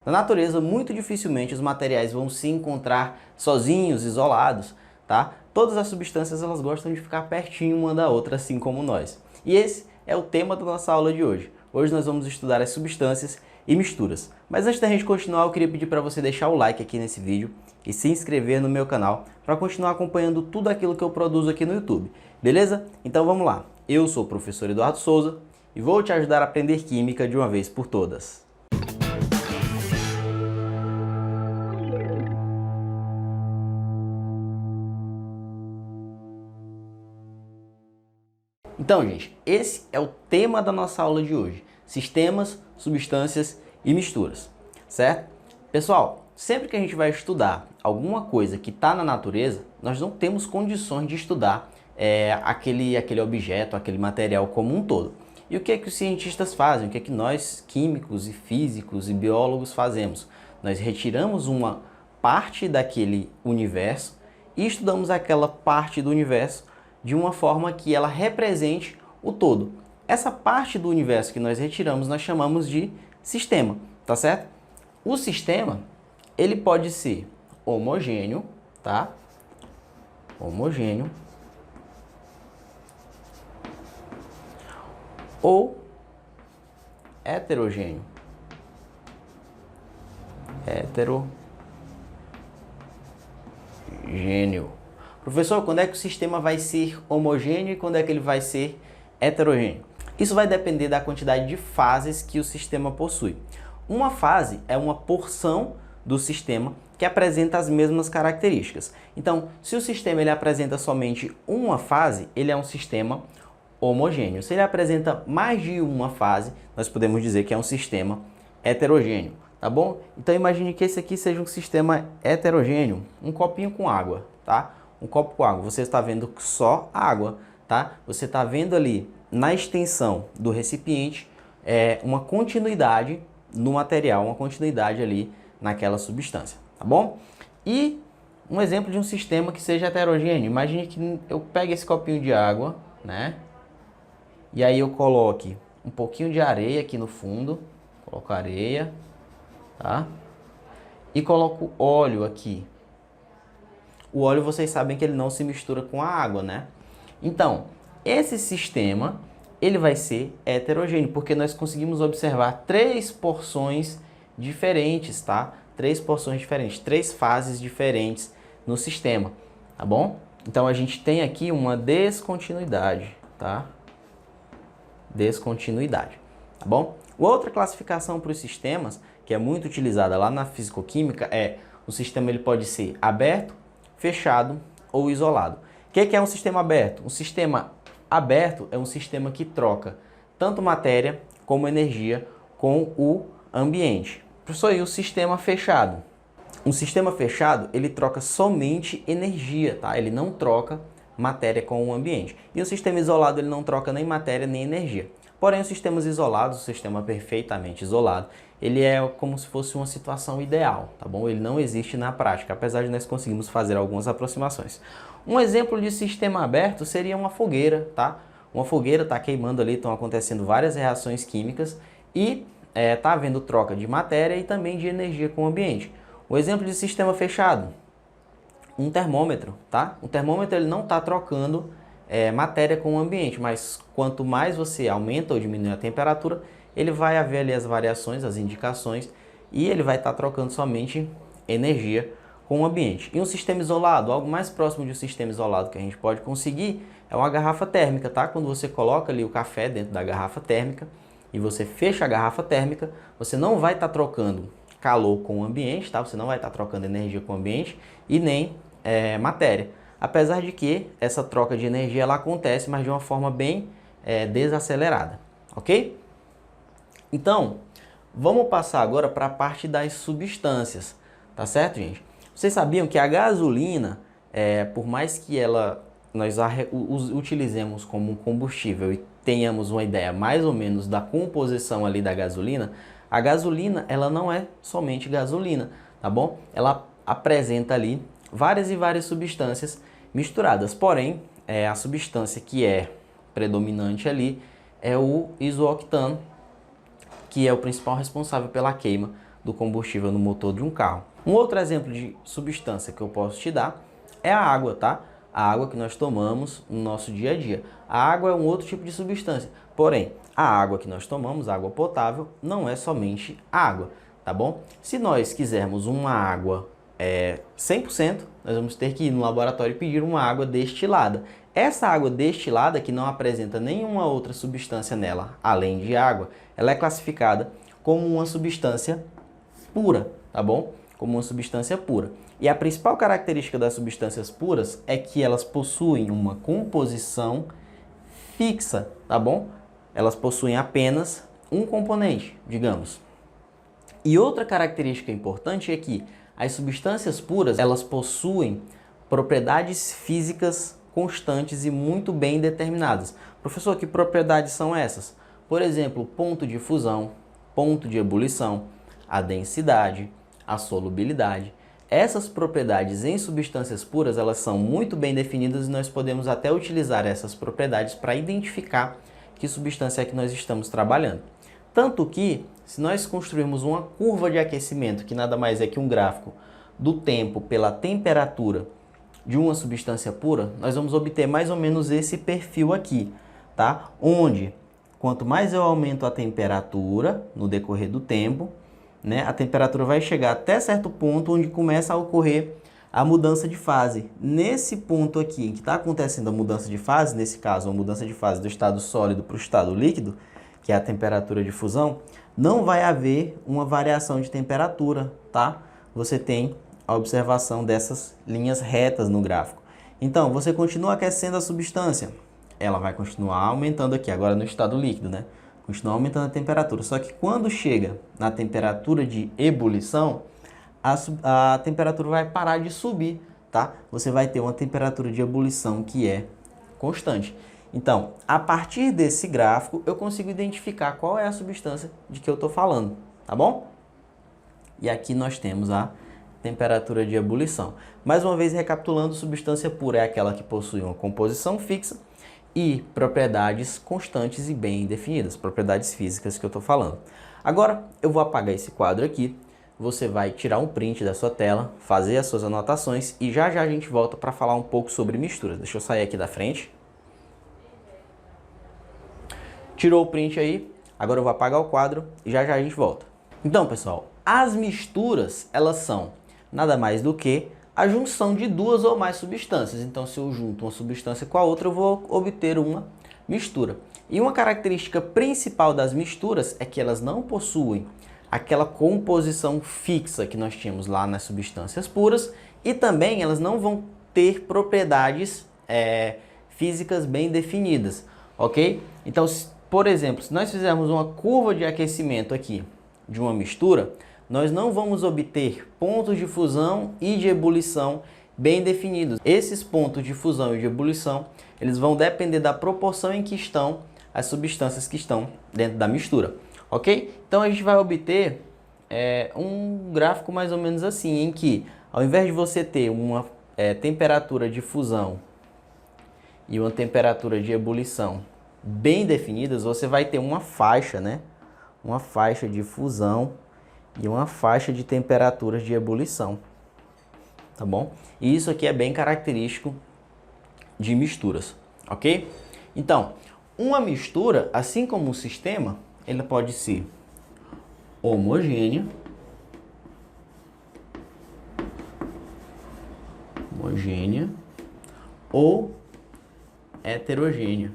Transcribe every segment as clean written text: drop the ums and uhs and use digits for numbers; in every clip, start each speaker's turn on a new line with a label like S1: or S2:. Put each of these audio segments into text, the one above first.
S1: Na natureza, muito dificilmente os materiais vão se encontrar sozinhos, isolados, tá? Todas as substâncias elas gostam de ficar pertinho uma da outra, assim como nós. E esse é o tema da nossa aula de hoje. Hoje nós vamos estudar as substâncias e misturas. Mas antes da gente continuar, eu queria pedir para você deixar o like aqui nesse vídeo e se inscrever no meu canal para continuar acompanhando tudo aquilo que eu produzo aqui no YouTube, beleza? Então vamos lá. Eu sou o professor Eduardo Souza e vou te ajudar a aprender química de uma vez por todas. Então, gente, esse é o tema da nossa aula de hoje. Sistemas, substâncias e misturas, certo? Pessoal, sempre que a gente vai estudar alguma coisa que está na natureza, nós não temos condições de estudar aquele objeto, aquele material como um todo. E o que é que os cientistas fazem? O que é que nós, químicos e físicos e biólogos, fazemos? Nós retiramos uma parte daquele universo e estudamos aquela parte do universo de uma forma que ela represente o todo. Essa parte do universo que nós retiramos, nós chamamos de sistema, tá certo? O sistema, ele pode ser homogêneo, tá? Homogêneo. Ou heterogêneo. Heterogêneo. Professor, quando é que o sistema vai ser homogêneo e quando é que ele vai ser heterogêneo? Isso vai depender da quantidade de fases que o sistema possui. Uma fase é uma porção do sistema que apresenta as mesmas características. Então, se o sistema ele apresenta somente uma fase, ele é um sistema homogêneo. Se ele apresenta mais de uma fase, nós podemos dizer que é um sistema heterogêneo, tá bom? Então, imagine que esse aqui seja um sistema heterogêneo, um copinho com água, tá? Um copo com água, você está vendo só água, tá? Você está vendo ali na extensão do recipiente uma continuidade no material, uma continuidade ali naquela substância, tá bom? E um exemplo de um sistema que seja heterogêneo, imagine que eu pegue esse copinho de água, né? E aí eu coloque um pouquinho de areia aqui no fundo, coloco areia, tá? E coloco óleo aqui. O óleo, vocês sabem que ele não se mistura com a água, né? Então, esse sistema, ele vai ser heterogêneo, porque nós conseguimos observar três porções diferentes, tá? Três porções diferentes, três fases diferentes no sistema, tá bom? Então, a gente tem aqui uma descontinuidade, tá? Descontinuidade, tá bom? Outra classificação para os sistemas, que é muito utilizada lá na fisicoquímica, é o sistema ele pode ser aberto, fechado ou isolado. O que é um sistema aberto? Um sistema aberto é um sistema que troca tanto matéria como energia com o ambiente. Professor, e o sistema fechado? Um sistema fechado, ele troca somente energia, tá? Ele não troca matéria com o ambiente. E o sistema isolado, ele não troca nem matéria nem energia. Porém, os sistemas isolados, o sistema perfeitamente isolado, ele é como se fosse uma situação ideal, tá bom? Ele não existe na prática, apesar de nós conseguirmos fazer algumas aproximações. Um exemplo de sistema aberto seria uma fogueira, tá? Uma fogueira está queimando ali, estão acontecendo várias reações químicas e está havendo troca de matéria e também de energia com o ambiente. O exemplo de sistema fechado, um termômetro, tá? O termômetro ele não está trocando matéria com o ambiente, mas quanto mais você aumenta ou diminui a temperatura, ele vai haver ali as variações, as indicações, e ele vai estar trocando somente energia com o ambiente. E um sistema isolado, algo mais próximo de um sistema isolado que a gente pode conseguir é uma garrafa térmica, tá? Quando você coloca ali o café dentro da garrafa térmica e você fecha a garrafa térmica, você não vai estar trocando calor com o ambiente, tá? Você não vai estar trocando energia com o ambiente e nem matéria. Apesar de que essa troca de energia ela acontece, mas de uma forma bem desacelerada, ok? Então, vamos passar agora para a parte das substâncias, tá certo, gente? Vocês sabiam que a gasolina, por mais que nós a utilizemos como um combustível e tenhamos uma ideia mais ou menos da composição ali da gasolina, a gasolina ela não é somente gasolina, tá bom? Ela apresenta ali várias e várias substâncias misturadas, porém, a substância que é predominante ali é o isooctano, que é o principal responsável pela queima do combustível no motor de um carro. Um outro exemplo de substância que eu posso te dar é a água, tá? A água que nós tomamos no nosso dia a dia. A água é um outro tipo de substância, porém, a água que nós tomamos, a água potável, não é somente água, tá bom? Se nós quisermos uma água 100%, nós vamos ter que ir no laboratório e pedir uma água destilada. Essa água destilada, que não apresenta nenhuma outra substância nela, além de água, ela é classificada como uma substância pura, tá bom? Como uma substância pura. E a principal característica das substâncias puras é que elas possuem uma composição fixa, tá bom? Elas possuem apenas um componente, digamos. E outra característica importante é que as substâncias puras, elas possuem propriedades físicas constantes e muito bem determinadas. Professor, que propriedades são essas? Por exemplo, ponto de fusão, ponto de ebulição, a densidade, a solubilidade. Essas propriedades em substâncias puras, elas são muito bem definidas e nós podemos até utilizar essas propriedades para identificar que substância é que nós estamos trabalhando. Tanto que, se nós construirmos uma curva de aquecimento, que nada mais é que um gráfico do tempo pela temperatura de uma substância pura, nós vamos obter mais ou menos esse perfil aqui, tá? Onde, quanto mais eu aumento a temperatura no decorrer do tempo, né, a temperatura vai chegar até certo ponto onde começa a ocorrer a mudança de fase. Nesse ponto aqui em que está acontecendo a mudança de fase, nesse caso a mudança de fase do estado sólido para o estado líquido, que é a temperatura de fusão, não vai haver uma variação de temperatura, tá? Você tem a observação dessas linhas retas no gráfico. Então, você continua aquecendo a substância, ela vai continuar aumentando aqui, agora no estado líquido, né? Continua aumentando a temperatura. Só que quando chega na temperatura de ebulição, a temperatura vai parar de subir, tá? Você vai ter uma temperatura de ebulição que é constante. Então, a partir desse gráfico, eu consigo identificar qual é a substância de que eu estou falando, tá bom? E aqui nós temos a temperatura de ebulição. Mais uma vez, recapitulando, substância pura é aquela que possui uma composição fixa e propriedades constantes e bem definidas, propriedades físicas que eu estou falando. Agora, eu vou apagar esse quadro aqui, você vai tirar um print da sua tela, fazer as suas anotações e já já a gente volta para falar um pouco sobre misturas. Deixa eu sair aqui da frente. Tirou o print aí, agora eu vou apagar o quadro e já já a gente volta. Então, pessoal, as misturas, elas são nada mais do que a junção de duas ou mais substâncias. Então, se eu junto uma substância com a outra, eu vou obter uma mistura. E uma característica principal das misturas é que elas não possuem aquela composição fixa que nós tínhamos lá nas substâncias puras e também elas não vão ter propriedades físicas bem definidas, ok? Então, por exemplo, se nós fizermos uma curva de aquecimento aqui de uma mistura, nós não vamos obter pontos de fusão e de ebulição bem definidos. Esses pontos de fusão e de ebulição, eles vão depender da proporção em que estão as substâncias que estão dentro da mistura, ok? Então a gente vai obter um gráfico mais ou menos assim, em que ao invés de você ter uma temperatura de fusão e uma temperatura de ebulição bem definidas, você vai ter uma faixa, né? Uma faixa de fusão e uma faixa de temperaturas de ebulição, tá bom? E isso aqui é bem característico de misturas, ok? Então, uma mistura, assim como um sistema, ele pode ser homogênea, ou heterogênea.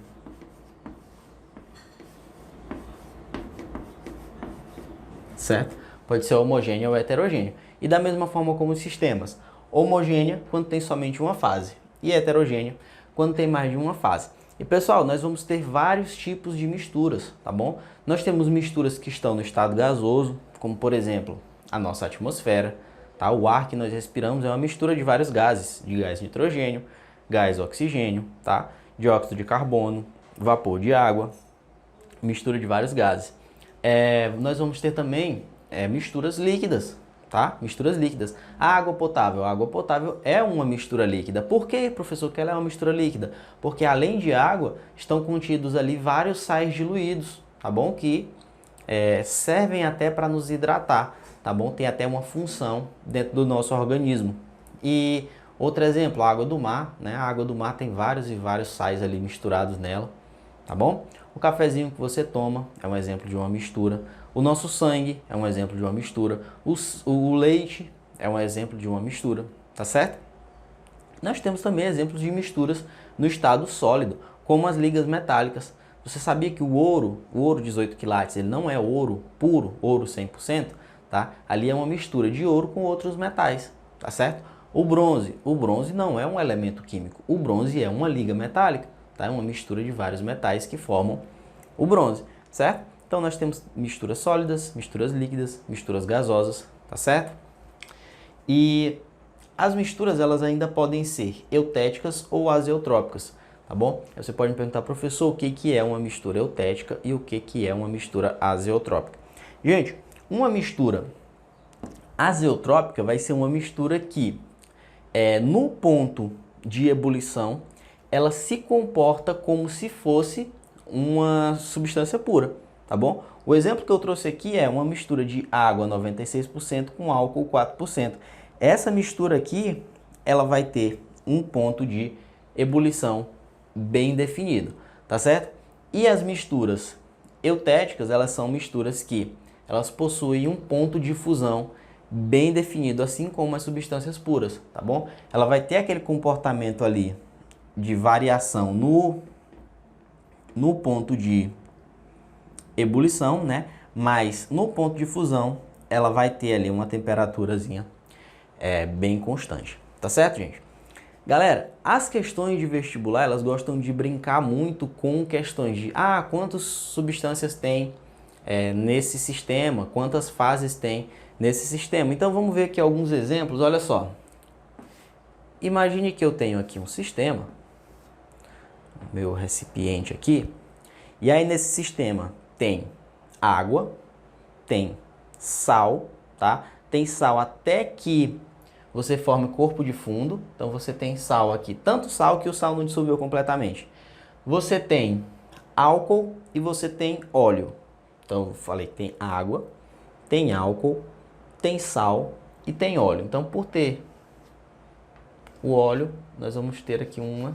S1: Certo? Pode ser homogênea ou heterogênea. E da mesma forma como os sistemas. Homogênea quando tem somente uma fase e heterogênea quando tem mais de uma fase. E pessoal, nós vamos ter vários tipos de misturas, tá bom? Nós temos misturas que estão no estado gasoso, como por exemplo, a nossa atmosfera, tá? O ar que nós respiramos é uma mistura de vários gases, de gás nitrogênio, gás oxigênio, tá? Dióxido de carbono, vapor de água, mistura de vários gases. Nós vamos ter também misturas líquidas, tá? Misturas líquidas. A água potável é uma mistura líquida. Por que, professor, que ela é uma mistura líquida? Porque além de água, estão contidos ali vários sais diluídos, tá bom? Que servem até para nos hidratar, tá bom? Tem até uma função dentro do nosso organismo. E outro exemplo, a água do mar, né? A água do mar tem vários e vários sais ali misturados nela, tá bom? O cafezinho que você toma é um exemplo de uma mistura. O nosso sangue é um exemplo de uma mistura. O leite é um exemplo de uma mistura, tá certo? Nós temos também exemplos de misturas no estado sólido, como as ligas metálicas. Você sabia que o ouro 18 quilates, ele não é ouro puro, ouro 100%, tá? Ali é uma mistura de ouro com outros metais, tá certo? O bronze não é um elemento químico. O bronze é uma liga metálica, tá? É uma mistura de vários metais que formam o bronze, certo? Então nós temos misturas sólidas, misturas líquidas, misturas gasosas, tá certo? E as misturas, elas ainda podem ser eutéticas ou azeotrópicas, tá bom? Aí você pode me perguntar, professor, o que é uma mistura eutética e o que é uma mistura azeotrópica? Gente, uma mistura azeotrópica vai ser uma mistura que, no ponto de ebulição, ela se comporta como se fosse uma substância pura, tá bom? O exemplo que eu trouxe aqui é uma mistura de água 96% com álcool 4%. Essa mistura aqui, ela vai ter um ponto de ebulição bem definido, tá certo? E as misturas eutéticas, elas são misturas que elas possuem um ponto de fusão bem definido, assim como as substâncias puras, tá bom? Ela vai ter aquele comportamento ali de variação no ponto de ebulição, né? Mas no ponto de fusão, ela vai ter ali uma temperaturazinha bem constante, tá certo, gente? Galera, as questões de vestibular, elas gostam de brincar muito com questões de quantas substâncias tem nesse sistema, quantas fases tem nesse sistema. Então vamos ver aqui alguns exemplos, olha só. Imagine que eu tenho aqui um sistema, meu recipiente aqui, e aí nesse sistema tem água, tem sal, tá? Tem sal até que você forme corpo de fundo, então você tem sal aqui, tanto sal que o sal não dissolveu completamente. Você tem álcool e você tem óleo. Então eu falei que tem água, tem álcool, tem sal e tem óleo. Então por ter o óleo, nós vamos ter aqui uma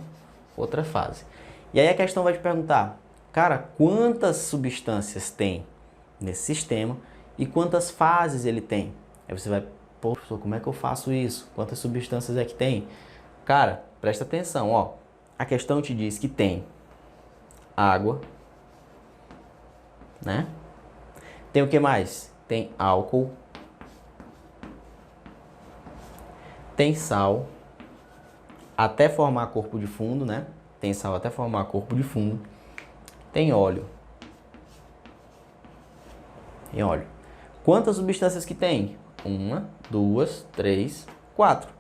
S1: outra fase. E aí a questão vai te perguntar, cara, quantas substâncias tem nesse sistema e quantas fases ele tem? Aí você vai, pô, professor, como é que eu faço isso? Quantas substâncias é que tem? Cara, presta atenção, ó. A questão te diz que tem água, né? Tem o que mais? Tem álcool, tem sal, até formar corpo de fundo, né? Tem sal até formar corpo de fundo. Tem óleo. Tem óleo. Quantas substâncias que tem? 1, 2, 3, 4.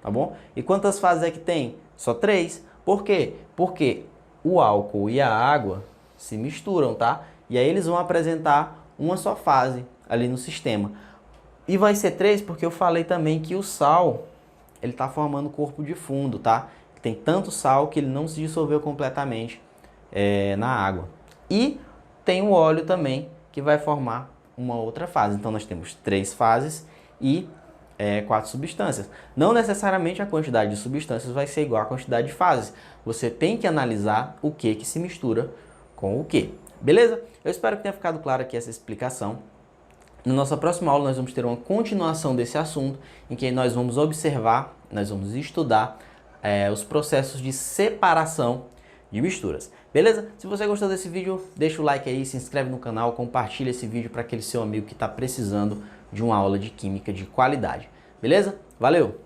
S1: Tá bom? E quantas fases é que tem? Só 3. Por quê? Porque o álcool e a água se misturam, tá? E aí eles vão apresentar uma só fase ali no sistema. E vai ser 3 porque eu falei também que o sal, ele tá formando corpo de fundo, tá? Tem tanto sal que ele não se dissolveu completamente na água. E tem o óleo também, que vai formar uma outra fase. Então nós temos 3 fases e 4 substâncias. Não necessariamente a quantidade de substâncias vai ser igual à quantidade de fases. Você tem que analisar o que se mistura com o que. Beleza? Eu espero que tenha ficado claro aqui essa explicação. Na nossa próxima aula nós vamos ter uma continuação desse assunto, em que nós vamos observar, nós vamos estudar os processos de separação de misturas. Beleza? Se você gostou desse vídeo, deixa o like aí, se inscreve no canal, compartilha esse vídeo para aquele seu amigo que está precisando de uma aula de química de qualidade. Beleza? Valeu!